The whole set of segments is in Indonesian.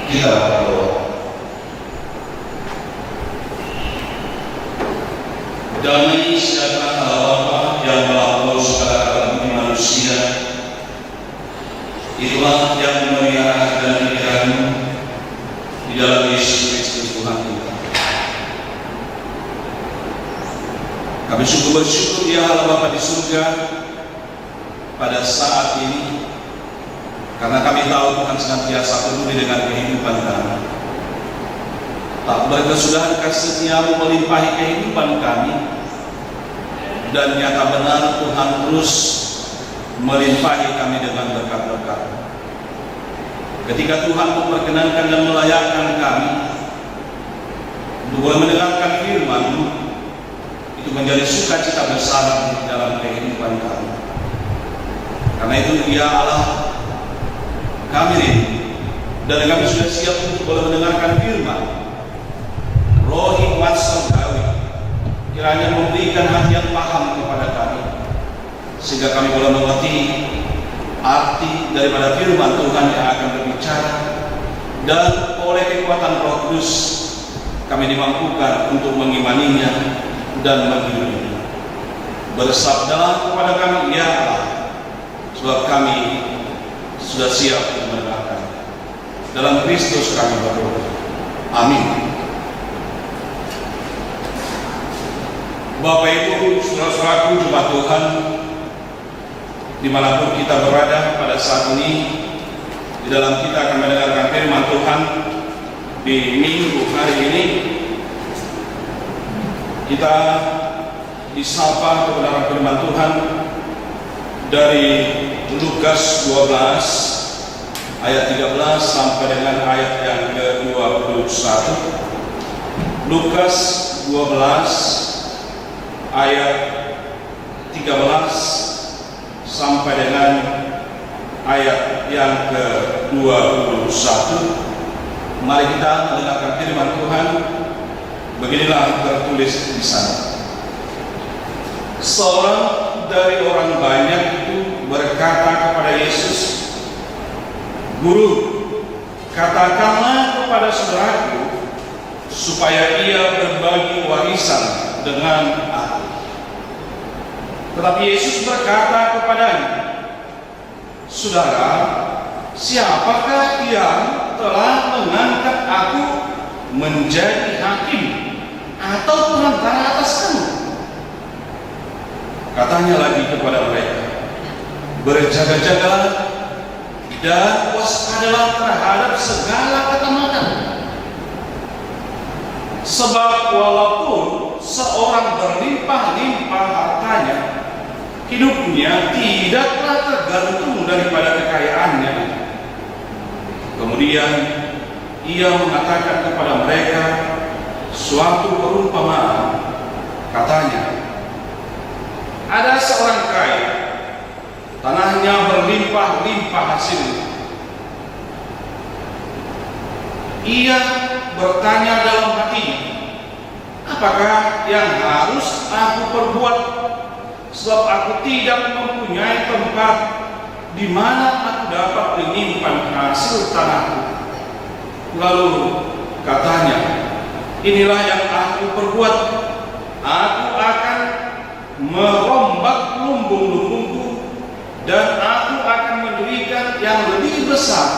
Kita berdoa. Damai sejahtera Allah yang melampaui segala budi manusia, itulah yang memelihara dan pikiranmu di dalam Yesus Kristus Tuhan kita. Kami sungguh bersyukur ya Allah Bapa di surga pada saat ini, karena kami tahu Tuhan senantiasa peduli dengan kehidupan kami. Tak berkesudahan kasih setiamu melimpahi kehidupan kami, dan nyata benar Tuhan terus melimpahi kami dengan berkat-berkat. Ketika Tuhan memperkenankan dan melayakkan kami untuk mendengarkan firman-Mu, itu menjadi sukacita besar di dalam kehidupan kami. Karena itu ya Allah, kami rindu dan kami sudah siap untuk boleh mendengarkan firman. Roh hikmat surgawi kiranya memberikan hati yang paham kepada kami, sehingga kami boleh mengerti arti daripada firman Tuhan yang akan berbicara, dan oleh kekuatan Roh Kudus kami dimampukan untuk mengimaninya dan menghidupinya. Bersabdalah kepada kami ya Allah, sebab kami sudah siap untuk mendengarkan. Dalam Kristus kami berdoa. Amin. Bapak Ibu, saudara-saudaraku jemaat Tuhan, dimanapun kita berada pada saat ini, di dalam kita akan mendengarkan firman Tuhan di minggu hari ini, kita disapa kebenaran firman Tuhan dari Lukas 12 ayat 13 sampai dengan ayat yang ke-21. Lukas 12 ayat 13 sampai dengan ayat yang ke-21. Mari kita mendengarkan firman Tuhan. Beginilah tertulis di sana. Seorang dari orang banyak itu berkata kepada Yesus, "Guru, katakanlah kepada saudaraku supaya ia berbagi warisan dengan aku." Tetapi Yesus berkata kepadanya, "Saudara, siapakah yang telah mengangkat aku menjadi hakim atau perantara atas kamu?" Katanya lagi kepada mereka, "Berjaga-jagalah dan waspadalah terhadap segala ketamakan. Sebab walaupun seorang berlimpah-limpah hartanya, hidupnya tidaklah tergantung daripada kekayaannya." Kemudian ia mengatakan kepada mereka suatu perumpamaan. Katanya, "Ada seorang kaya, tanahnya berlimpah-limpah hasilnya. Ia bertanya dalam hatinya, apakah yang harus aku perbuat, sebab aku tidak mempunyai tempat di mana aku dapat menyimpan hasil tanahku." Lalu katanya, "Inilah yang aku perbuat. Aku akan merombak lumbung-lumbungku, dan aku akan mendirikan yang lebih besar,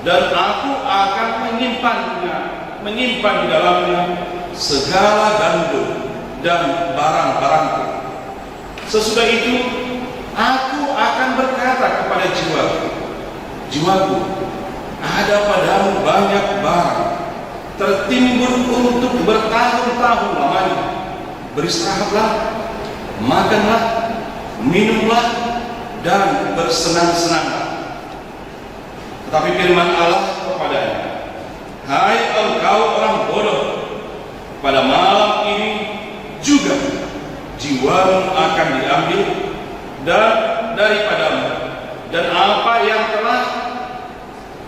dan aku akan menyimpan di dalamnya segala gandum dan barang-barangku. Sesudah itu aku akan berkata kepada jiwaku, jiwaku, ada padamu banyak barang tertimbun untuk bertahun-tahun lamanya. Beristirahatlah, makanlah, minumlah, dan bersenang-senanglah." Tetapi firman Allah kepadanya, "Hai engkau orang bodoh, pada malam ini juga jiwamu akan diambil dan daripadamu, dan apa yang telah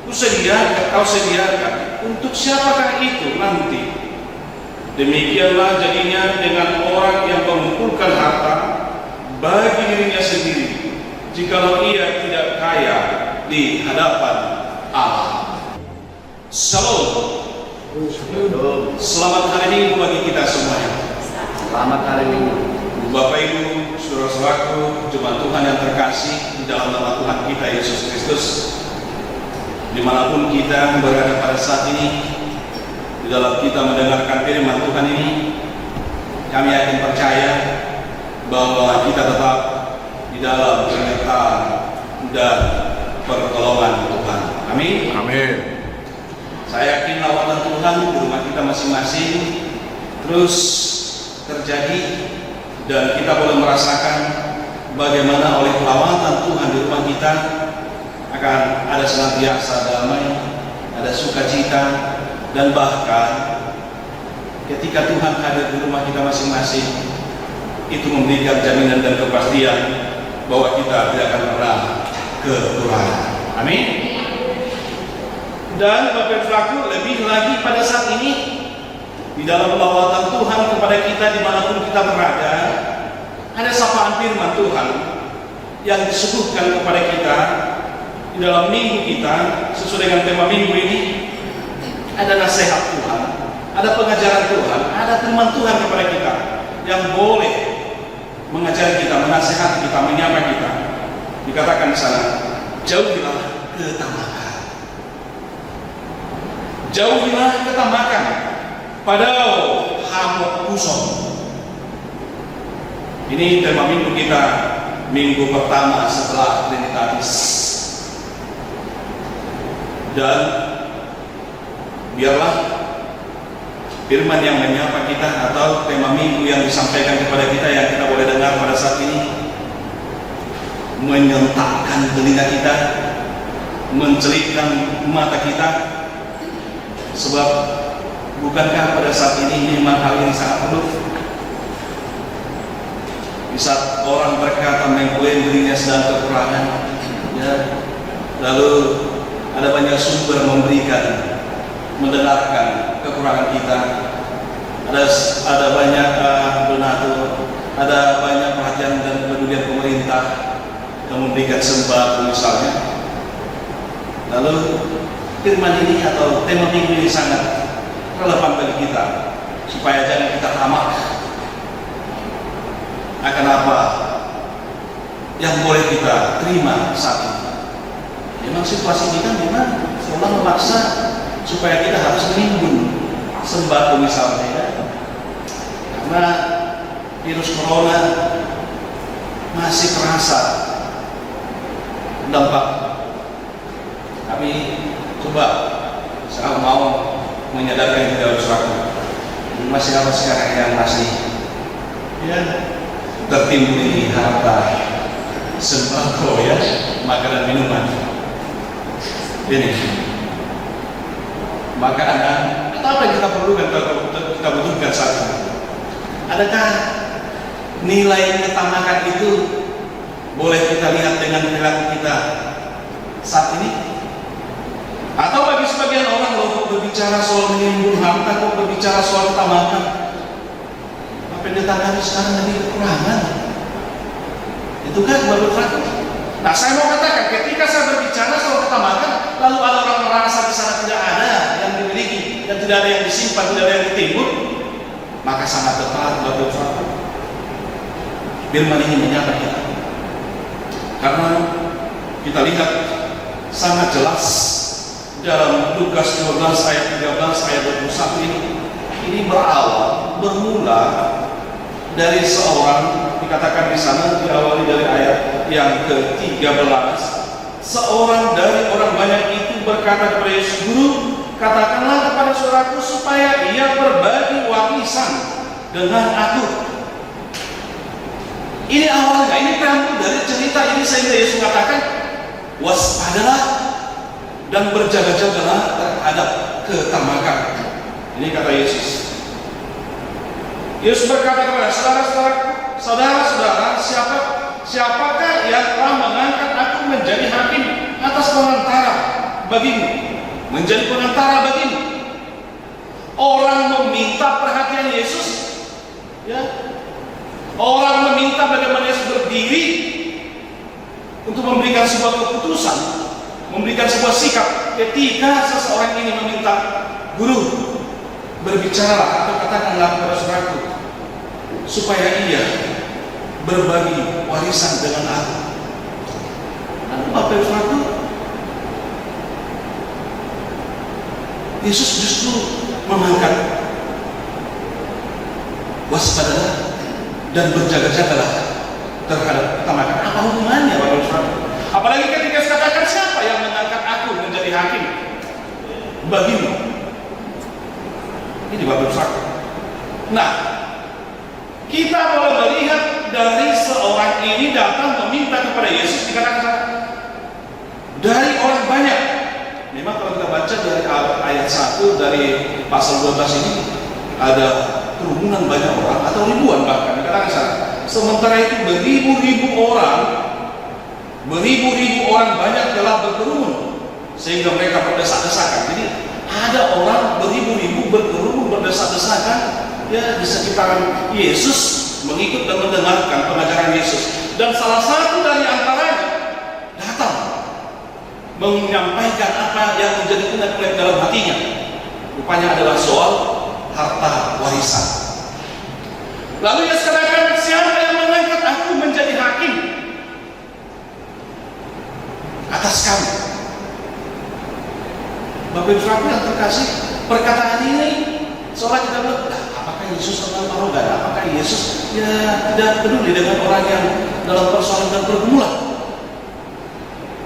kau sediakan, untuk siapakah itu nanti? Demikianlah jadinya dengan orang yang mengumpulkan harta bagi dirinya sendiri, jikalau ia tidak kaya di hadapan Allah." Shalom. Selamat hari Minggu bagi kita semuanya. Selamat hari Minggu. Bapak Ibu, saudara-saudaraku, jemaat Tuhan yang terkasih di dalam nama Tuhan kita Yesus Kristus, dimanapun kita berada pada saat ini, di dalam kita mendengarkan firman Tuhan ini, kami yakin percaya bahwa kita tetap di dalam penyertaan dan pertolongan Tuhan. Amin. Amin. Saya yakin lawatan Tuhan di rumah kita masing-masing terus terjadi, dan kita boleh merasakan bagaimana oleh lawatan Tuhan di rumah kita akan ada senantiasa damai, ada sukacita, dan bahkan ketika Tuhan hadir di rumah kita masing-masing, itu memberikan jaminan dan kepastian bahwa kita tidak akan pernah kekurangan. Amin. Dan Bapak Ibu, lebih lagi pada saat ini di dalam lawatan Tuhan kepada kita dimanapun kita berada, ada sapaan firman Tuhan yang disuguhkan kepada kita di dalam minggu kita sesuai dengan tema minggu ini. Ada nasihat Tuhan, ada pengajaran Tuhan, ada firman Tuhan kepada kita yang boleh mengajari kita, menasihati kita, menyapa kita. Dikatakan di sana, jauhilah ketamakan. Jauhilah ketamakan, padahal hamuk kusong. Ini tema minggu kita, minggu pertama setelah Trinitatis. Dan biarlah firman yang menyapa kita atau tema minggu yang disampaikan kepada kita yang kita boleh dengar pada saat ini menyentakkan telinga kita, mencelitkan mata kita. Sebab bukankah pada saat ini memang hal yang sangat perlu? Di saat orang berkata mengklaim dirinya sedang kekurangan, ya, lalu ada banyak sumber memberikan, mendengarkan kekurangan kita. Ada banyak donatur, ada banyak perhatian dan kepedulian pemerintah yang memberikan sembako misalnya. Lalu firman ini atau tema minggu ini sangat relevan bagi kita, supaya jangan kita tamak akan apa yang boleh kita terima saat ini. Memang situasi kita memang seolah memaksa supaya kita harus menimbun sembako misalnya, ya. Karena virus corona masih terasa dampak. Kami coba, saya mau menyadarkan kita bersama, masih apa sekarang yang masih ya tertimbun ini harta sembako, ya, makanan minuman ini. Maka apa yang kita perlukan, kita butuhkan saat ini? Adakah nilai ketamakan itu boleh kita lihat dengan perilaku kita saat ini? Atau bagi sebagian orang, loh, berbicara soal menimbun harta, kok berbicara soal ketamakan? Apa yang ditangani sekarang lagi kekurangan? Itu kan baru terakhir. Nah, saya mau katakan, ketika saya berbicara soal ketamakan, lalu ada orang merasa di sana tidak ada yang dimiliki dan tidak ada yang disimpan, tidak ada yang ditimbun, maka sangat tepat baru terakhir. Firman ini menyapa kita, karena kita lihat sangat jelas dalam Lukas 12 ayat 13 ayat 21 ini bermula dari seorang, dikatakan di sana diawali dari ayat yang ke-13. Seorang dari orang banyak itu berkata kepada Yesus, "Guru, katakanlah kepada saudaraku supaya ia berbagi warisan dengan aku." Ini awalnya, ini preambul dari cerita ini, sehingga Yesus mengatakan, "Waspadalah dan berjaga-jagalah terhadap ketamakan." Ini kata Yesus. Yesus berkata kepada saudara-saudara, siapakah yang telah mengangkat aku menjadi hakim atas pengantara bagimu, menjadi pengantara bagimu? Orang meminta perhatian Yesus, ya. Orang meminta bagaimana Yesus berdiri untuk memberikan sebuah keputusan. memberikan sebuah sikap ketika seseorang ini meminta, guru, berbicaralah atau katakanlah kepada saudaraku supaya ia berbagi warisan dengan aku. Lalu Bapak Ibu Saudaraku, Yesus justru mengangkat, waspadalah dan berjaga-jagalah terhadap ketamakan. Apa hubungannya Bapak Ibu Saudaraku? Apalagi ketika katakan, siapa yang mengangkat aku menjadi hakim bagimu? Ini Bapak Ibu Saudaraku. Nah, kita boleh melihat dari seorang ini datang meminta kepada Yesus, dikatakan dari orang banyak. Memang kalau kita baca dari ayat 1 dari pasal 12 ini ada kerumunan banyak orang atau ribuan bahkan dikatakan. Sementara itu beribu-ribu orang banyak telah berkerumun sehingga mereka berdesak-desakan. Jadi ada orang beribu-ribu berkerumun berdesak-desakan ya di sekitaran Yesus, mengikut dan mendengarkan pengajaran Yesus. Dan salah satu dari antaranya datang menyampaikan apa yang menjadi unek-unek dalam hatinya. Rupanya adalah soal harta warisan. Lalu Yesus katakan, siapa yang mengangkat aku menjadi hakim atas kamu? Bapak Ibu Saudara yang terkasih, perkataan ini seolah kita bilang, apakah Yesus terlalu arogan? Apakah Yesus ya tidak peduli dengan orang yang dalam persoalan dan pergumulan?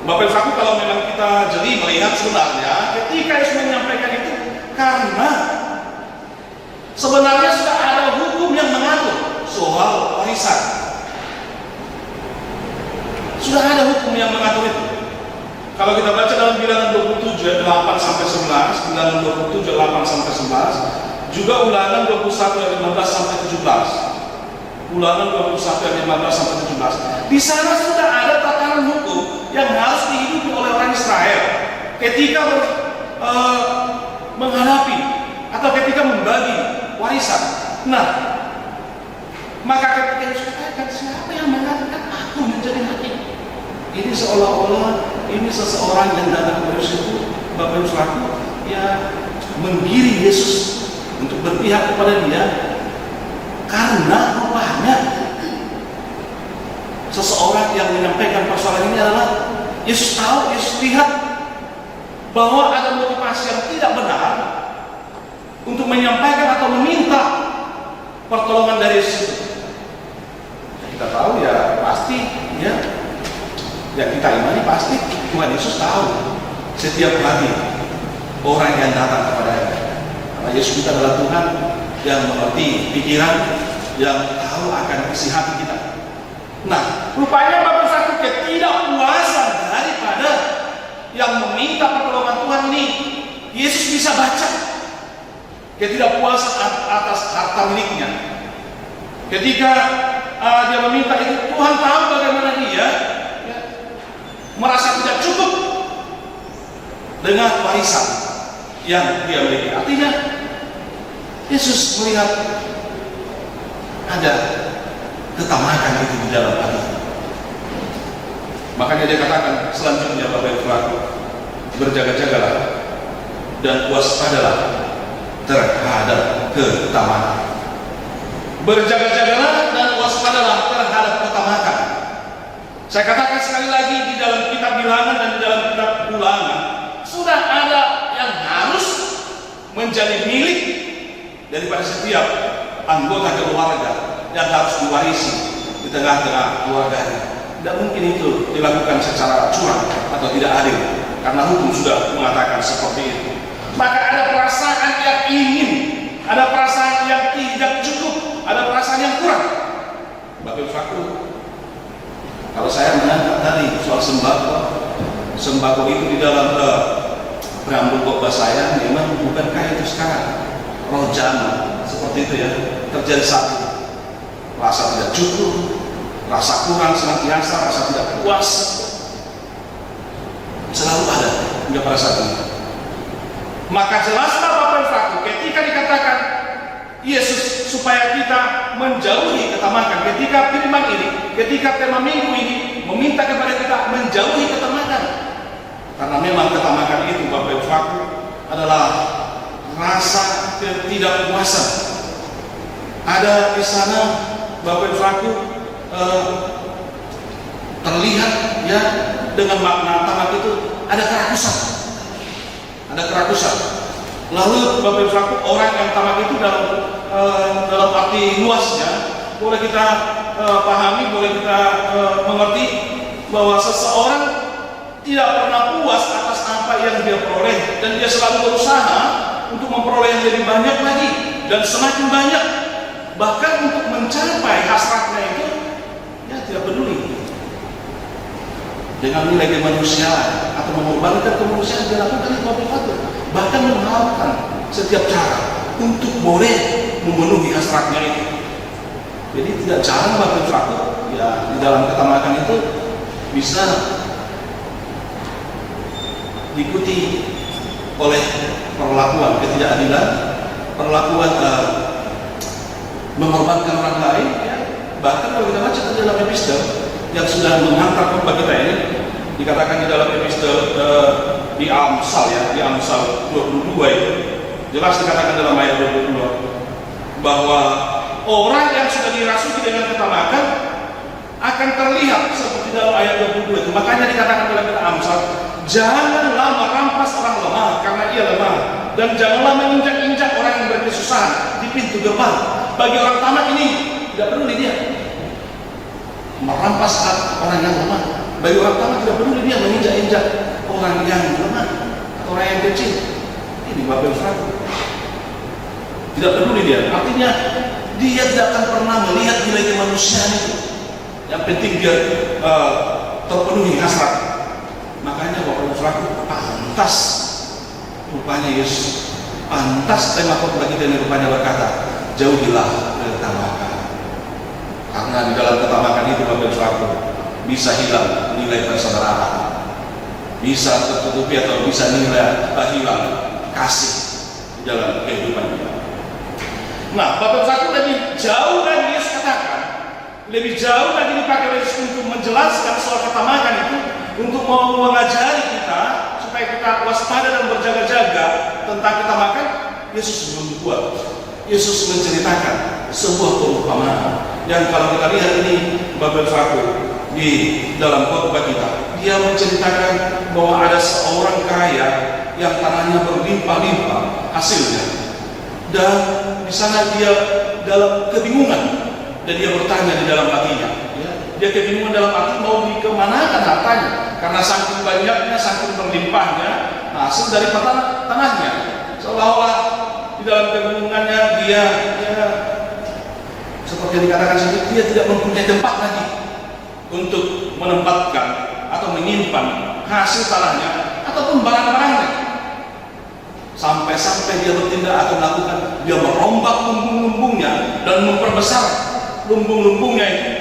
Bapak Ibu Saudara, kalau memang kita jeli melihat sebenarnya ketika Yesus menyampaikan itu, karena sebenarnya sudah ada hukum yang mengatur soal warisan. Sudah ada hukum yang mengatur itu. Kalau kita baca dalam Bilangan 27 8 sampai 11, Bilangan 27 8 sampai 11, juga Ulangan 21 ayat 15 sampai 17. Ulangan 21 ayat 15 sampai 17. Di sana sudah ada tatanan hukum yang harus dihidupi oleh orang Israel ketika menghadapi atau ketika membagi warisan. Nah, maka ketika Yesus katakan, siapa yang mengatakan aku menjadi hakim? Ini seolah-olah ini seseorang yang datang kepada Yesus itu, Bapak Ibu Saudara, ya menggiring Yesus untuk berpihak kepada dia, karena rupanya seseorang yang menyampaikan persoalan ini adalah Yesus tahu, Yesus lihat bahwa ada motivasi yang tidak benar untuk menyampaikan atau meminta pertolongan dari Yesus. Kita tahu ya pasti ya, yang kita imani pasti Tuhan Yesus tahu setiap hari orang yang datang kepada-Nya. Karena Yesus kita adalah Tuhan yang mengerti pikiran, yang tahu akan isi hati kita. Nah, rupanya Bapak satu ketidakpuasan daripada yang meminta pertolongan Tuhan ini, Yesus bisa baca ketidakpuasan atas harta miliknya. Ketika dia meminta itu, Tuhan tahu bagaimana dia merasa tidak cukup dengan warisan yang dia miliki. Artinya Yesus melihat ada ketamakan itu di dalam hati. Makanya dia katakan selanjutnya, Bapak Ibu Saudara, berjaga-jagalah dan waspadalah terhadap ketamakan. Berjaga-jagalah dan waspadalah terhadap ketamakan. Saya katakan sekali lagi, di dalam kitab Bilangan dan di dalam kitab Ulangan sudah ada yang harus menjadi milik daripada setiap anggota keluarga yang harus diwarisi di tengah-tengah keluarganya. Tidak mungkin itu dilakukan secara curang atau tidak adil, karena hukum sudah mengatakan seperti itu. Maka ada perasaan yang ingin, ada perasaan yang tidak cukup, ada perasaan yang kurang. Bapak Ibu Saudara, kalau saya mengangkat tadi soal sembako itu di dalam preambul khotbah saya, memang bukankah itu sekarang roh zaman seperti itu ya, terjadi satu rasa tidak cukup, rasa kurang senantiasa, rasa tidak puas selalu ada hingga pada saat ini. Maka jelaslah Bapak Ibu Saudara, ketika dikatakan Yesus supaya kita menjauhi ketamakan, ketika firman ini, ketika tema minggu ini meminta kepada kita menjauhi ketamakan, Karena memang ketamakan itu Bapak Ibu Saudara adalah rasa ketidakpuasan. Ada di sana Bapak Ibu Saudara terlihat ya dengan makna tamak itu ada kerakusan. Ada kerakusan. Lalu Bapak Ibu Saudara, orang yang tamak itu dalam arti luasnya boleh kita pahami, boleh kita mengerti bahwa seseorang tidak pernah puas atas apa yang dia peroleh, dan dia selalu berusaha untuk memperoleh yang lebih banyak lagi dan semakin banyak, bahkan untuk mencapai hasratnya itu ya tidak peduli dengan nilai kemanusiaan atau mengorbankan kemanusiaan dilakukan di Bapak Ibu, bahkan menghalalkan setiap cara untuk boleh memenuhi hasratnya itu. Jadi tidak jarang Bapak Ibu ya di dalam ketamakan itu bisa diikuti oleh perlakuan ketidakadilan, perlakuan mengorbankan orang lain, ya. Bahkan kalau kita baca dalam episode yang sudah menghantar khotbah kita ini, dikatakan di dalam episode di Amsal ya, di Amsal 22 itu jelas dikatakan dalam ayat 22 bahwa orang yang sudah dirasuki dengan ketamakan akan terlihat seperti dalam ayat 22 itu. Makanya dikatakan dalam kitab Amsal, janganlah merampas orang lemah karena ia lemah, dan janganlah menginjak-injak orang yang berkesusahan di pintu gerbang. Bagi orang tamak ini tidak peduli dia merampas orang yang lemah. Bagi orang tamak tidak peduli dia menginjak-injak orang yang lemah atau orang yang kecil. Ini Bapak Ibu, tidak peduli dia. Artinya dia tidak akan pernah melihat nilai kemanusiaan itu. Yang penting dia terpenuhi hasrat. Makanya Bapak Ibu, pantas rupanya Yesus, pantas tema khotbah kita ini rupanya berkata, jauhilah ketamakan. Karena di dalam ketamakan itu Bapak Ibu bisa hilang nilai persaudaraan, bisa tertutupi atau bisa hilang kasih di dalam kehidupan kita. Nah, Bapak Ibu, lebih jauh lagi Yesus katakan, lebih jauh lagi dipakai oleh Yesus untuk menjelaskan soal ketamakan itu, untuk mau mengajari kita supaya kita waspada dan berjaga-jaga tentang ketamakan. Yesus membuat, Yesus menceritakan sebuah perumpamaan yang kalau kita lihat ini Bapak Ibu di dalam khotbah kita, dia menceritakan bahwa ada seorang kaya yang tanahnya berlimpah-limpah hasilnya, dan di sana dia dalam kebingungan, dan dia bertanya di dalam hatinya, ya, dia kebingungan dalam hati mau dikemanakan hartanya, karena saking banyaknya, saking berlimpahnya hasil dari tanahnya. Seolah-olah di dalam kebingungannya dia seperti yang dikatakan sini, dia tidak mempunyai tempat lagi untuk menempatkan atau menyimpan hasil tanahnya ataupun barang-barangnya. Sampai-sampai dia bertindak akan melakukan, dia merombak lumbung-lumbungnya dan memperbesar lumbung-lumbungnya itu.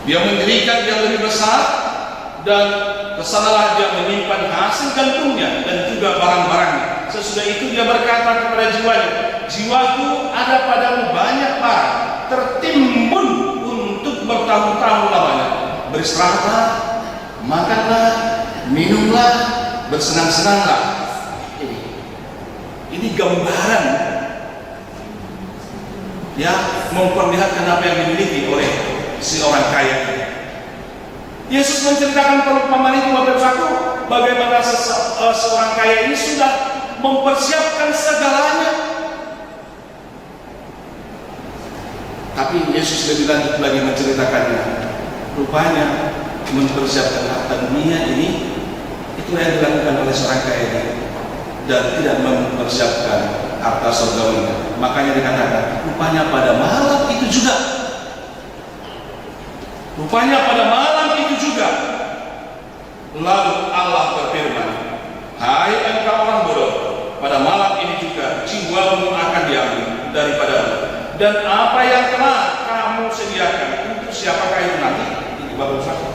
Dia mendirikan yang lebih besar, dan kesanalah dia menyimpan hasil gantungnya dan juga barang-barangnya. Sesudah itu dia berkata kepada jiwanya, jiwaku ada padamu banyak barang, tertimbun untuk bertahun-tahun lamanya. Beristirahatlah, makanlah, minumlah, bersenang-senanglah. Ini gambaran ya, memperlihatkan apa yang dimiliki oleh si orang kaya. Yesus menceritakan perumpamaan itu Bapak Ibu, bagaimana seorang kaya ini sudah mempersiapkan segalanya. Tapi Yesus lebih lanjut lagi menceritakannya. Rupanya mempersiapkan harta dunia ini, itu yang dilakukan oleh seorang kaya ini, dan tidak mempersiapkan harta surgawinya. Makanya dikatakan, rupanya pada malam itu juga, lalu Allah berfirman, hai engkau orang bodoh, pada malam ini juga jiwamu akan diambil daripadamu, dan apa yang telah kamu sediakan untuk siapakah itu nanti? Ini Bapak Ibu,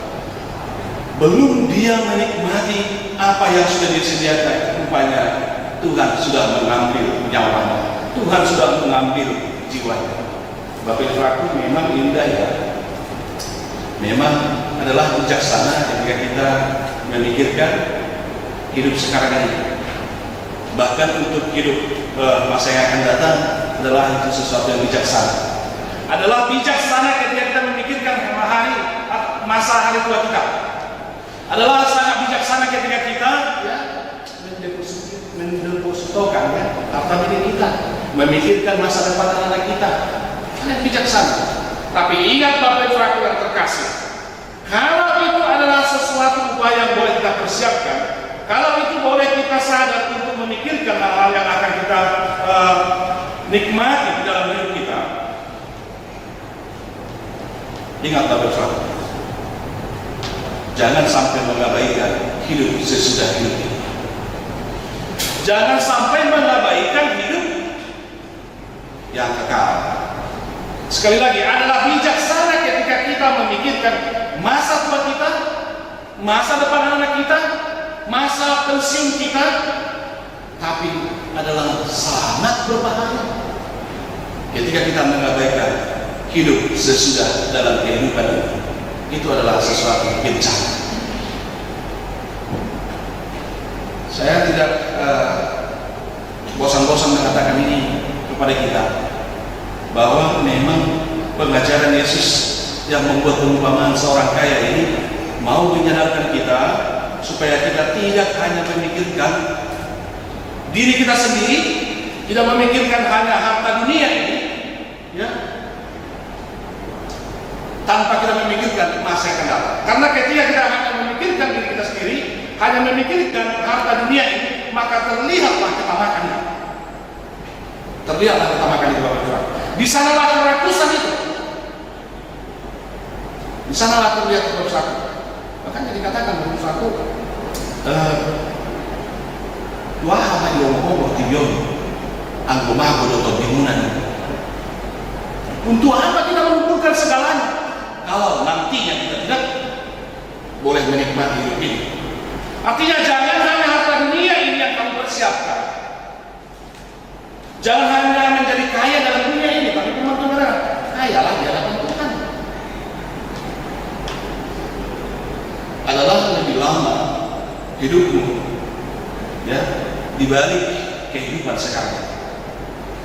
belum dia menikmati apa yang sudah disediakan, rupanya Tuhan sudah mengambil nyawanya, Tuhan sudah mengambil jiwanya. Bapak Ibu, memang indah ya memang adalah bijaksana ketika kita memikirkan hidup sekarang ini. Bahkan untuk hidup masa yang akan datang adalah itu sesuatu yang bijaksana. Adalah bijaksana ketika kita memikirkan masa hari tua kita. Adalah sangat bijaksana ketika kita mendepositokan harta milik kita, memikirkan masa depan anak kita. Sangat bijaksana. Tapi ingat Bapak Ibu yang terkasih, kalau itu adalah sesuatu upaya yang boleh kita persiapkan, kalau itu boleh kita sadar untuk memikirkan hal-hal yang akan kita nikmati di dalam hidup kita. Ingat Bapak Ibu, jangan sampai mengabaikan hidup sesudah hidup ini. Jangan sampai mengabaikan hidup yang kekal. Sekali lagi, adalah bijaksana ketika kita memikirkan masa tua kita, masa depan anak kita, masa pensiun kita, tapi adalah sangat berbahaya ketika kita mengabaikan hidup sesudah dalam kehidupan ini. Itu adalah sesuatu bencana. Saya tidak bosan-bosan mengatakan ini kepada kita, bahwa memang pengajaran Yesus yang membuat perumpamaan seorang kaya ini mau menyadarkan kita supaya kita tidak hanya memikirkan diri kita sendiri, tidak memikirkan hanya harta dunia ini, ya, tanpa kita memikirkan masa yang akan datang. Karena ketika kita hanya memikirkan diri kita sendiri, hanya memikirkan harta dunia ini, maka terlihatlah ketamakannya. Terlihatlah ketamakan itu, Bapak-Bapak. Di sanalah kerakusan itu. Di sanalah terlihat kerusakan. Makanya dikatakan Bapak-Bapak, wah apa yang ngomong tibion, anggoma bodoh bimunan. Untuk apa kita mengumpulkan segalanya kalau nantinya kita tidak boleh menikmati hidup ini? Artinya jangan hanya harta dunia ini yang kamu persiapkan. Jangan hanya menjadi kaya dalam dunia ini, tapi teman-teman, kayalah di hadapan Tuhan. Adalah lebih lama hidupmu, ya, dibalik kehidupan sekarang.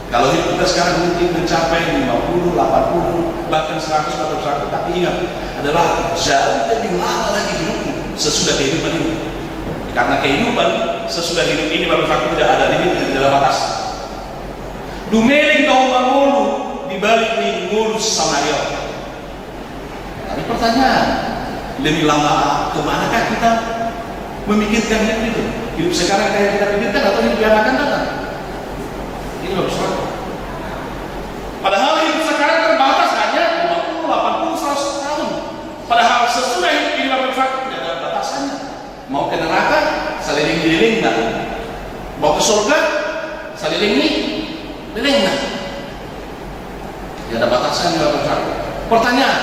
Kalau hidup kita sekarang mungkin mencapai 50, 80, bahkan 100 atau 100, tapi ingat, adalah jauh lebih lama lagi hidupmu sesudah kehidupan ini. Karena kehidupan sesudah hidup ini Bapak tidak ada limit dan tidak ada batas. Dumeling kau mangulu dibalik ni ngurus sama dia. Tapi pertanyaan, lebih lama kemanakah kita memikirkan hidup itu? Hidup sekarang kayak kita pikirkan atau hidup yang akan datang? Ini bagus banget. Padahal hidup sekarang terbatas hanya 50, 80, 100 tahun. Padahal sesudah hidup ini Bapak tidak ada batasannya. Mau ke neraka, seliling-liling dah. Mau ke surga, seliling-liling. Nah, tidak ada batasannya Bapak. Pertanyaan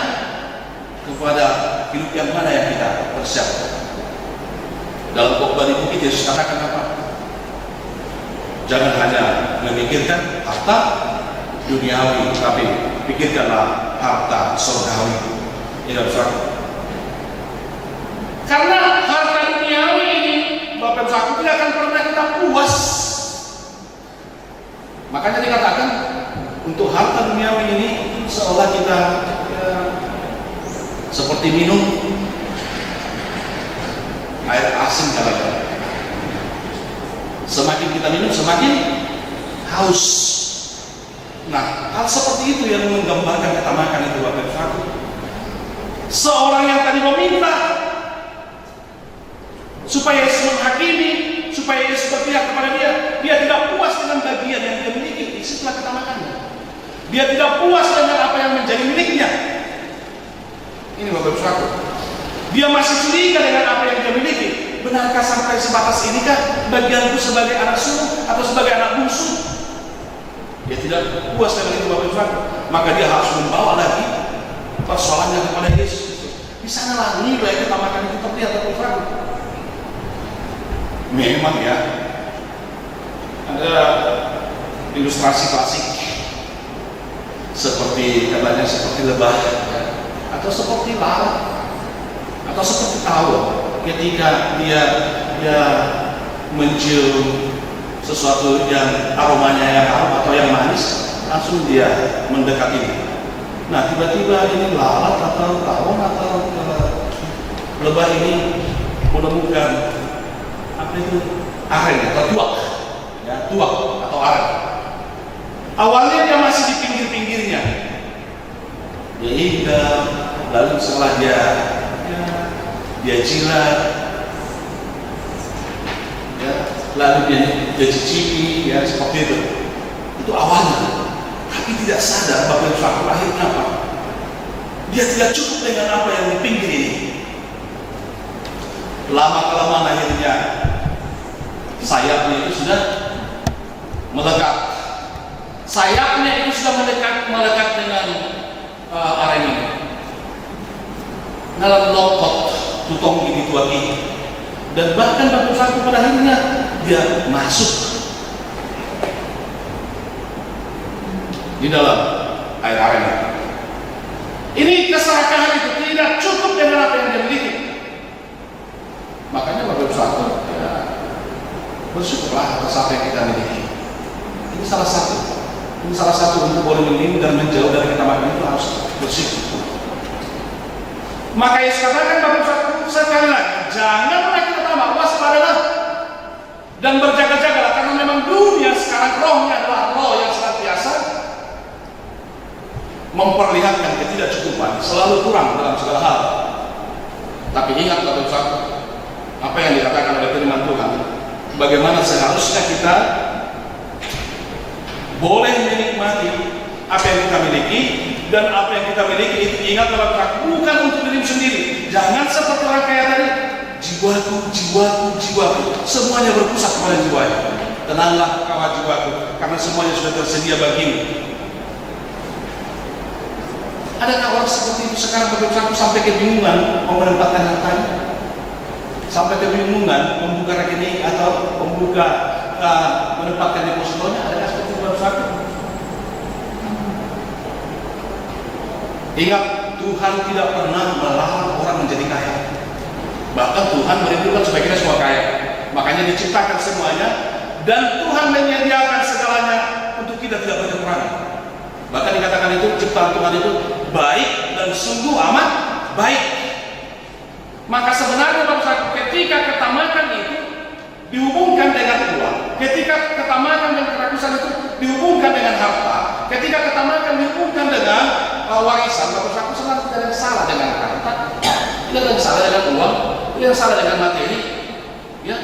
kepada hidup yang mana yang kita persiapkan? Dalam khotbah di bukit Yesus katakan apa? Jangan hanya memikirkan harta duniawi, tapi pikirkanlah harta surgawi. Ini Bapak. Karena harta duniawi ini Bapak tidak akan pernah kita puas. Makanya dikatakan untuk harta duniawi ini seolah kita seperti minum air asin kadang-kadang. Semakin kita minum semakin haus. Nah, hal seperti itu yang menggambarkan ketamakan itu Bapak Ibu. Seorang yang tadi meminta supaya Yesus menghakimi, supaya Yesus berpihak kepada dia tidak puas dengan bagian yang dia miliki. Disitulah ketamakannya. Dia tidak puas dengan apa yang menjadi miliknya. Ini Bapak Ibu. Dia masih curiga dengan apa yang dia miliki. Benarkah sampai sebatas inikah bagianku sebagai anak sulung atau sebagai anak bungsu? Dia tidak puas dengan itu Bapak Ibu. Maka dia harus membawa lagi persoalannya kepada Yesus. Di sanalah nilai ketamakan itu terlihat Bapak Ibu. Memang ya, ada ilustrasi klasik seperti katanya seperti lebah, atau seperti lalat, atau seperti tawon ketika dia mencium sesuatu yang aromanya yang harum atau yang manis, langsung dia mendekati. Nah, tiba-tiba ini lalat atau tawon atau lebah ini menemukan apa itu, aren atau tuak, ya, tuak atau aren. Awalnya dia masih di pinggir-pinggirnya, dia hinggap, lalu setelah dia jilat, ya, lalu dia cicipi, ya, seperti itu. Itu awalnya, tapi tidak sadar bahwa suatu akhirnya apa? Dia tidak cukup dengan apa yang di pinggir ini. Lama-kelamaan akhirnya sayapnya itu sudah melekat. Sayapnya itu sudah melekat dengan aren ini. Dalam lokot tutong ini tuak ini, dan bahkan batu satu pada akhirnya dia masuk di dalam air aren. Ini keserakahan itu tidak cukup dengan apa yang dia miliki. Makanya batu satu, ya, bersyukurlah atas apa yang kita miliki. Ini salah satu. Ini salah satu untuk boleh melindungi dan menjauh dari ketamakan itu harus bersyukur. Maka Yesus katakan bagi sekali lagi, jangan pernah kita tamak, waspadalah dan berjaga-jagalah, karena memang dunia sekarang rohnya adalah roh yang senantiasa memperlihatkan ketidakcukupan, selalu kurang dalam segala hal. Tapi ingat bagi apa yang dikatakan oleh firman Tuhan, bagaimana seharusnya kita boleh menikmati apa yang kita miliki, dan apa yang kita miliki itu ingat Bapak, bukan untuk diri sendiri. Jangan seperti orang kaya tadi, jiwaku, semuanya berpusat pada jiwanya. Tenanglah kawan jiwaku, karena semuanya sudah tersedia bagimu. Adakah orang seperti itu sekarang Bapak sampai kebingungan mau menempatkan hartanya, sampai kebingungan membuka rekening atau menempatkan depositonya? Adakah seperti itu Bapak? Ingat, Tuhan tidak pernah melarang orang menjadi kaya. Bahkan Tuhan merindukan supaya kita semua kaya. Makanya diciptakan semuanya, dan Tuhan menyediakan segalanya untuk kita tidak berkekurangan. Bahkan dikatakan itu ciptaan Tuhan itu baik dan sungguh amat baik. Maka sebenarnya Bapak, ketika ketamakan itu dihubungkan dengan uang, ketika ketamakan dan kerakusan itu dihubungkan dengan harta, ketika ketamakan dihubungkan dengan warisan, Bapak, aku senang tidak ada yang salah dengan harta, tidak ada yang salah dengan uang, tidak ada yang salah dengan materi, ya.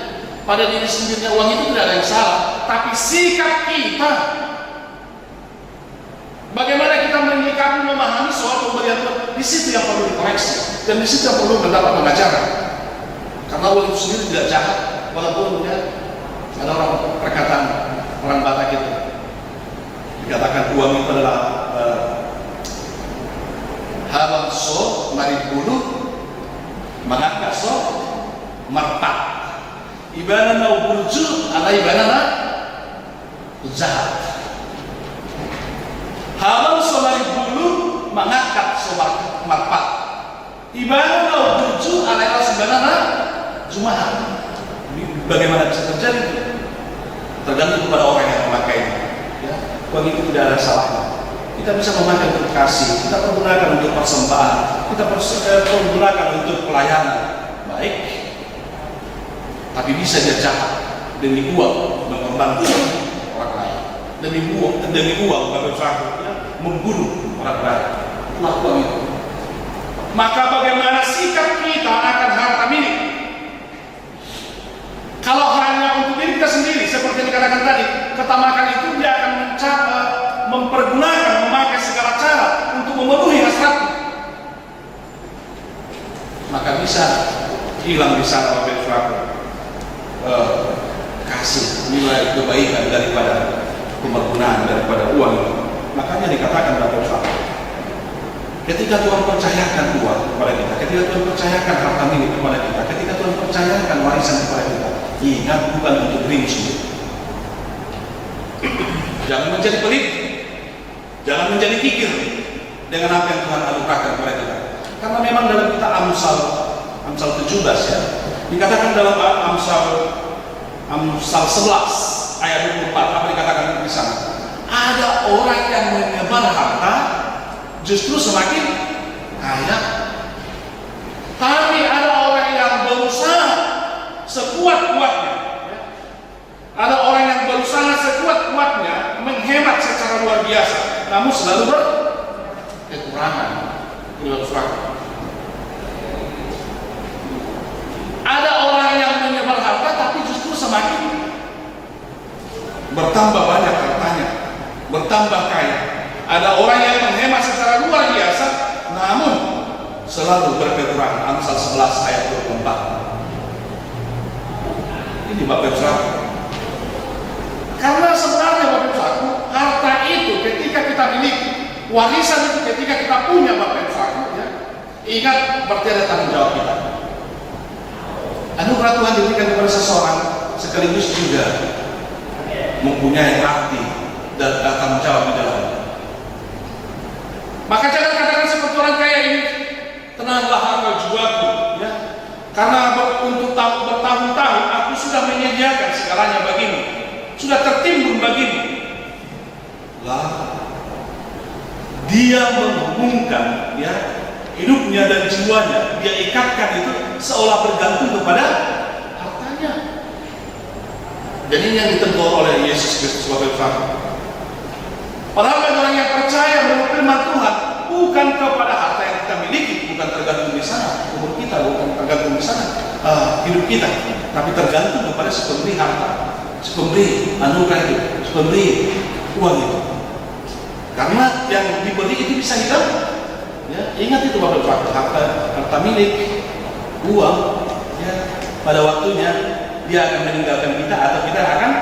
Pada diri sendirinya uang itu tidak ada yang salah, tapi sikap kita, bagaimana kita menyikapi, memahami soal pemberian Tuhan, di situ yang perlu dikoreksi, dan di situ yang perlu mendapat pengajaran. Karena uang itu sendiri tidak jahat, walaupun ya, ada orang perkataan orang Batak itu dikatakan uang itu adalah habang so maribulu mangaka so marpat, ibana na burju ala ibana na jahat. Habang so maribulu mangaka so marpat, ibana na burju ala ibana na jumahan. Bagaimana bisa terjadi? Tergantung kepada orang yang memakainya. Ya, uang itu tidak ada salahnya. Kita bisa memakai untuk kasih, kita pergunakan untuk persembahan, kita pergunakan untuk pelayanan, baik. Tapi bisa dia jahat demi uang, mengorbankan orang lain, demi uang, membunuh orang lain. Itulah uang itu. Maka bagaimana sikap kita akan harta milik? Kalau hanya untuk diri kita sendiri, seperti yang dikatakan tadi, ketamakan itu dia akan mempergunakan, memakai segala cara untuk memenuhi hasratnya. Maka bisa hilang di sana kasih nilai kebaikan daripada pembergunaan, daripada uang itu. Makanya dikatakan Bapak Ustaz, ketika Tuhan percayakan uang kepada kita, ketika Tuhan percayakan harta milik kepada kita, ketika Tuhan percayakan warisan kepada kita, ingat bukan untuk diri sendiri. Jangan menjadi pelit, jangan menjadi pikir dengan apa yang Tuhan anugerahkan kepada kita. Karena memang dalam kitab Amsal 17 ya, dikatakan dalam Amsal 11 ayat 24, apa dikatakan di sana? Ada orang yang menyebar harta justru semakin kaya. Tapi ada orang yang berusaha sekuat-kuatnya. Ada orang yang berusaha sekuat-kuatnya menghemat secara luar biasa, namun selalu berkekurangan. Ada orang yang menyebar harta tapi justru semakin bertambah banyak hartanya, bertambah kaya. Ada orang yang menghemat secara luar biasa, namun selalu berkekurangan. Amsal 11 ayat 24. Ini Bapak Ibu. Karena sebenarnya Bapak Ibu, harta itu ketika kita miliki, warisan itu ketika kita punya Bapak Ibu, ya, ingat berarti ada tanggung jawab kita. Anugerah Tuhan diberikan kepada seseorang sekaligus juga mempunyai arti dan tanggung jawab di dalamnya. Maka jangan katakan seperti orang kaya ini, tenanglah harta jiwaku, ya, karena untuk bertahun-tahun aku sudah menyediakan segalanya bagimu, sudah tertimbun bagimu. Lah, dia menghubungkan, ya, hidupnya dan jiwanya, dia ikatkan itu seolah bergantung kepada hartanya. Dan ini yang ditegur oleh Yesus Kristus sebagai Tuhan. Padahal bagi orang yang percaya menurut firman Tuhan, bukan kepada harta yang kita miliki, bukan tergantung di sana umur kita, bukan tergantung di sana hidup kita, tapi tergantung kepada si pemberi harta, si pemberi anugerah itu, si pemberi uang itu. Karena yang diberi itu bisa hilang. Ya, ingat itu Bapak Ibu, harta milik, uang, ya, pada waktunya dia akan meninggalkan kita atau kita akan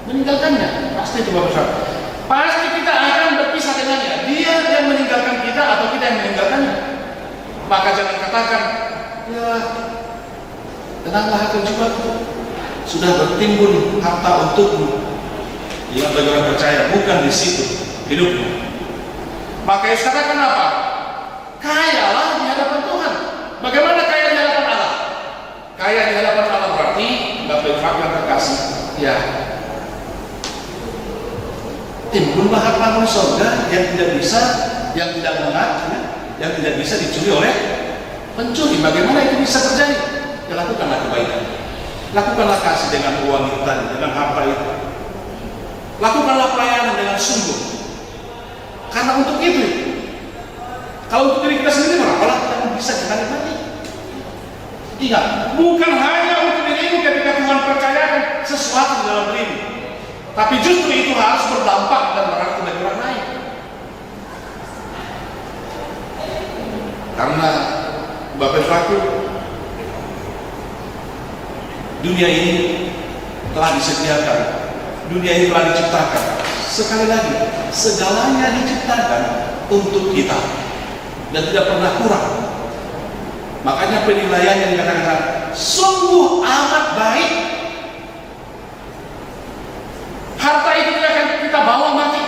meninggalkannya. Pasti itu Bapak Ibu. Pasti kita akan berpisah dengannya. Dia yang meninggalkan kita atau kita yang meninggalkannya. Maka jangan katakan, ya, tenanglah harta jiwaku, sudah bertimbun harta untukmu. Ingat bagi orang percaya, bukan di situ hidupmu. Maka Yesus katakan apa? Kayalah di hadapan Tuhan. Bagaimana kaya di hadapan Allah? Kaya di hadapan Allah berarti Bapak Ibu yang terkasih, ya, timbullah harta surga yang tidak bisa, yang tidak mengat, ya, yang tidak bisa dicuri oleh pencuri. Bagaimana itu bisa terjadi? Ya, lakukanlah kebaikan, lakukanlah kasih dengan uang itu tadi, dengan harta itu. Lakukanlah pelayanan dengan sungguh. Karena untuk itu, kalau untuk diri kita sendiri berapalah kita bisa kita nikmati. Ingat, bukan hanya untuk dirimu ketika Tuhan percayakan sesuatu di dalam dirimu, tapi justru itu harus berdampak dan berarti bagi orang lain. Karena Bapak Ibu, dunia ini telah disediakan, dunia ini telah diciptakan. Sekali lagi, segalanya diciptakan untuk kita dan tidak pernah kurang. Makanya penilaiannya dikatakan sungguh amat baik. Harta itu tidak akan kita bawa mati.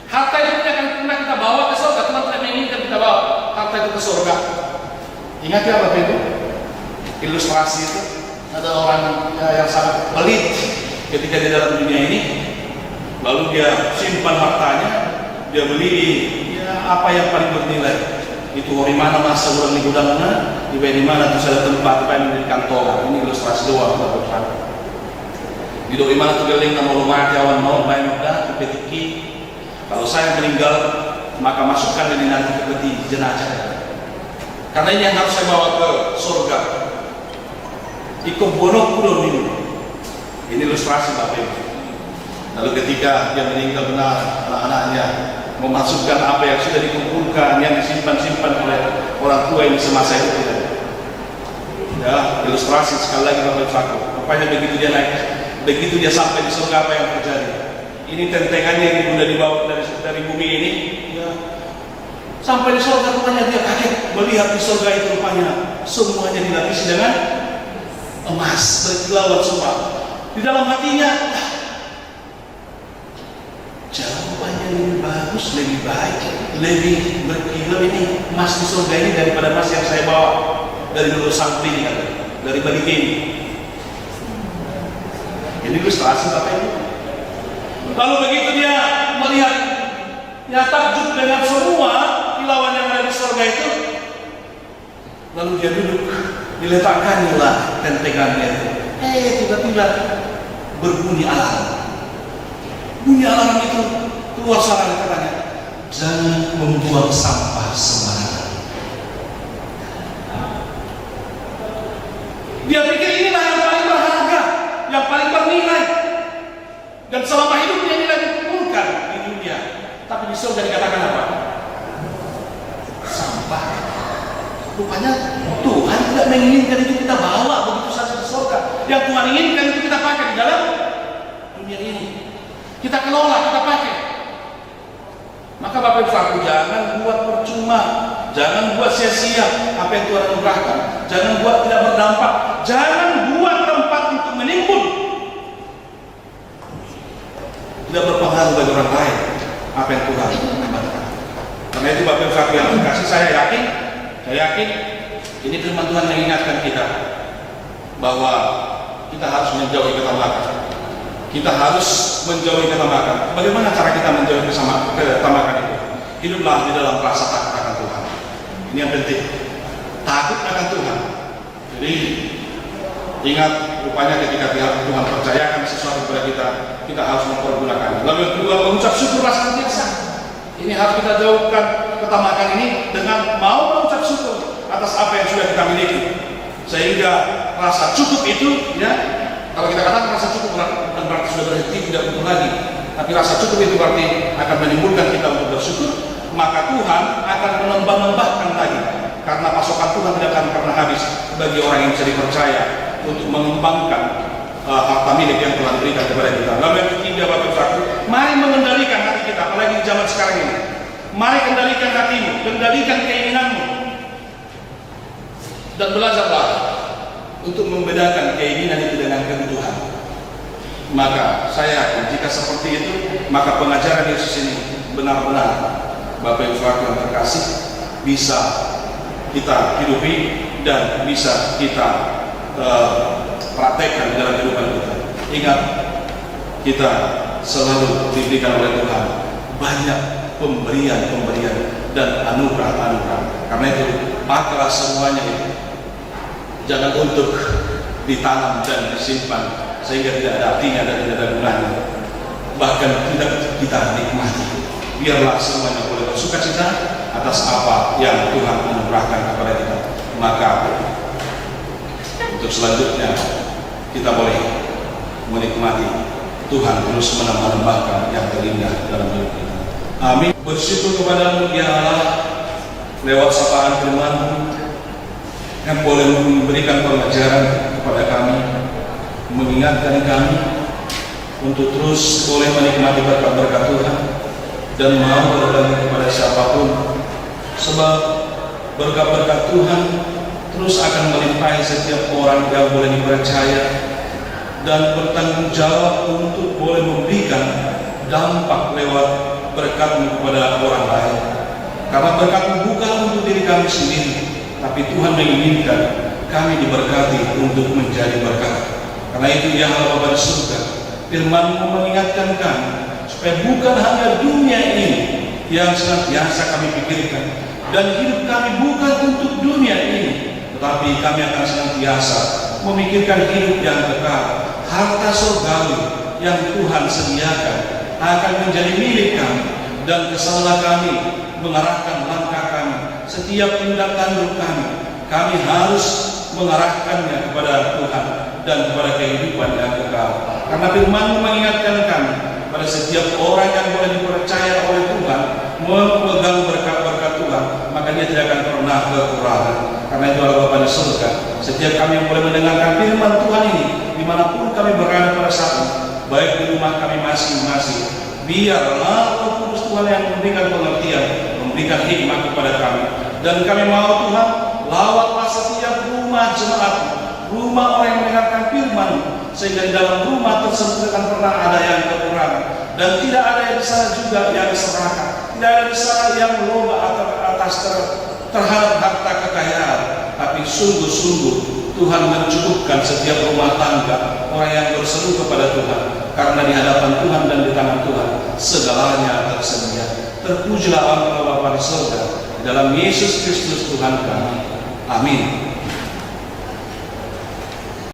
Harta itu tidak akan pernah kita bawa ke surga. Tuhan tidak menginginkan kita bawa harta itu ke surga. Ingat ya Bapak Ibu, ilustrasi itu ada orang yang sangat pelit ketika di dalam dunia ini. Lalu dia simpan hartanya, dia beli ya, apa yang paling bernilai. Itu dari mana masa orang di gudangnya, di mana terus ada tempat di kantor. Ini ilustrasi doang Bapak Ibu. Di dari mana tuh geling nama rumah awan mau main udah petiki. Kalau saya meninggal maka masukkan ini nanti ke peti jenazah. Karena ini yang harus saya bawa ke surga. Ikut bonok kudo ini. Ini ilustrasi Bapak Ibu. Lalu ketika dia meninggal benar, anak-anaknya memasukkan apa yang sudah dikumpulkan, yang disimpan-simpan oleh orang tua ini semasa itu. Ya, ilustrasi sekali lagi Bapak Ibu. Rupanya begitu dia naik, begitu dia sampai di surga apa yang terjadi? Ini tentengannya yang sudah dibawa dari bumi ini. Ya. Sampai di surga rupanya dia kaget melihat di surga itu rupanya semuanya dilapisi dengan emas berkilauan semua. Di dalam hatinya jawabannya lebih bagus, lebih baik, lebih berkilau ini emas di surga ini daripada emas yang saya bawa dari Nurul Sangkli ini, kan, dari Bali ini. Ini ilustrasi Bapak Ibu. Lalu begitu dia melihat, dia takjub dengan semua kilauan yang ada di surga itu. Lalu dia duduk, diletakkanlah tentegannya itu. Tiba-tiba berbunyi alarm. Bunyi alarm itu keluar suara katanya, jangan membuang sampah sembarangan. Dia pikir inilah yang paling berharga, yang paling bernilai, dan selama hidupnya inilah dikumpulkan di dunia. Tapi di surga dikatakan apa? Sampah. Rupanya Tuhan tidak menginginkan itu kita bawa begitu saja ke surga. Yang Tuhan inginkan itu kita pakai di dalam dunia ini. Kita kelola, kita pakai. Maka Bapak Ibu Saudara, jangan buat percuma, jangan buat sia-sia apa yang Tuhan anugerahkan, jangan buat tidak berdampak, jangan buat tempat untuk menimbun, tidak berpengaruh bagi orang lain apa yang Tuhan anugerahkan. Karena itu Bapak Ibu Saudara yang terkasih, saya yakin ini firman Tuhan mengingatkan kita bahwa kita harus menjauhi ketambakan. Kita harus menjauhi ketambakan. Bagaimana cara kita menjauhi ketambakan itu? Hiduplah di dalam rasa takut akan Tuhan. Ini yang penting. Takut akan Tuhan. Jadi ingat, rupanya ketika Tuhan percayakan sesuatu kepada kita, kita harus mempergunakannya. Lalu yang kedua, mengucap syukurlah senantiasa. Ini harus kita jauhkan ketambakan ini dengan mau mengucap syukur atas apa yang sudah kita miliki, sehingga rasa cukup itu, ya, kalau kita katakan rasa cukup bukan berarti sudah berhenti tidak butuh lagi, tapi rasa cukup itu berarti akan menimbulkan kita untuk bersyukur. Maka Tuhan akan menambah-nambahkan lagi, karena pasokan Tuhan tidak akan pernah habis bagi orang yang bisa dipercaya untuk mengembangkan harta milik yang Tuhan berikan kepada kita. Lalu yang ketiga, Bapak Ibu, mari mengendalikan hati kita, apalagi di zaman sekarang ini. Mari kendalikan hatimu, kendalikan keinginanmu, dan belajarlah untuk membedakan keinginan itu dengan kebutuhan. Maka saya yakin jika seperti itu, maka pengajaran Yesus ini benar-benar, Bapak Ibu yang terkasih, bisa kita hidupi dan bisa kita praktekkan dalam kehidupan kita. Ingat, kita selalu diberikan oleh Tuhan banyak pemberian-pemberian dan anugerah-anugerah. Karena itu, pakailah semuanya itu. Jangan untuk ditanam dan disimpan sehingga tidak ada artinya dan tidak ada gunanya. Bahkan tidak kita nikmati. Biarlah semuanya boleh bersukacita atas apa yang Tuhan anugerahkan kepada kita. Maka untuk selanjutnya kita boleh menikmati Tuhan terus menambah-nambahkan yang terindah dalam hidup kita. Amin. Bersyukur kepada-Mu ya Allah lewat sapaan firman-Mu yang boleh memberikan pengajaran kepada kami, mengingatkan kami untuk terus boleh menikmati berkat-berkat Tuhan dan mau berbagi kepada siapapun, sebab berkat-berkat Tuhan terus akan melimpahi setiap orang yang boleh dipercaya dan bertanggung jawab untuk boleh memberikan dampak lewat berkat-Mu kepada orang lain. Karena berkat-Mu bukan untuk diri kami sendiri, tapi Tuhan menginginkan kami diberkati untuk menjadi berkat. Karena itu ya Allah Bapa di surga, firman-Mu mengingatkan kami supaya bukan hanya dunia ini yang senantiasa kami pikirkan, dan hidup kami bukan untuk dunia ini, tetapi kami akan senantiasa memikirkan hidup yang kekal, harta surgawi yang Tuhan sediakan akan menjadi milik kami, dan kesalahan kami mengarahkan langkah kami, setiap tindak tanduk kami harus mengarahkannya kepada Tuhan dan kepada kehidupan yang kekal. Karena firman-Mu mengingatkan kami pada setiap orang yang boleh dipercaya oleh Tuhan memegang berkat-berkat Tuhan, maka dia tidak akan pernah kekurangan. Karena itu Allah Bapa di surga, setiap kami yang boleh mendengarkan firman Tuhan ini dimanapun kami berada pada saat ini, baik di rumah kami masing-masing, biarlah Roh Kudus Tuhan yang memberikan pengertian, memberikan hikmat kepada kami. Dan kami mau Tuhan, lawatlah setiap rumah jemaat, rumah orang yang mendengarkan firman, sehingga di dalam rumah tersebut akan pernah ada yang kekurangan, dan tidak ada yang di sana juga yang serakah, tidak ada di sana yang lomba terhadap harta kekayaan, tapi sungguh-sungguh Tuhan mencukupkan setiap rumah tangga orang yang berseru kepada Tuhan, karena di hadapan Tuhan dan di tangan Tuhan segalanya tersedia. Terpujilah Allah Bapa di surga, di dalam Yesus Kristus Tuhan kami. Amin.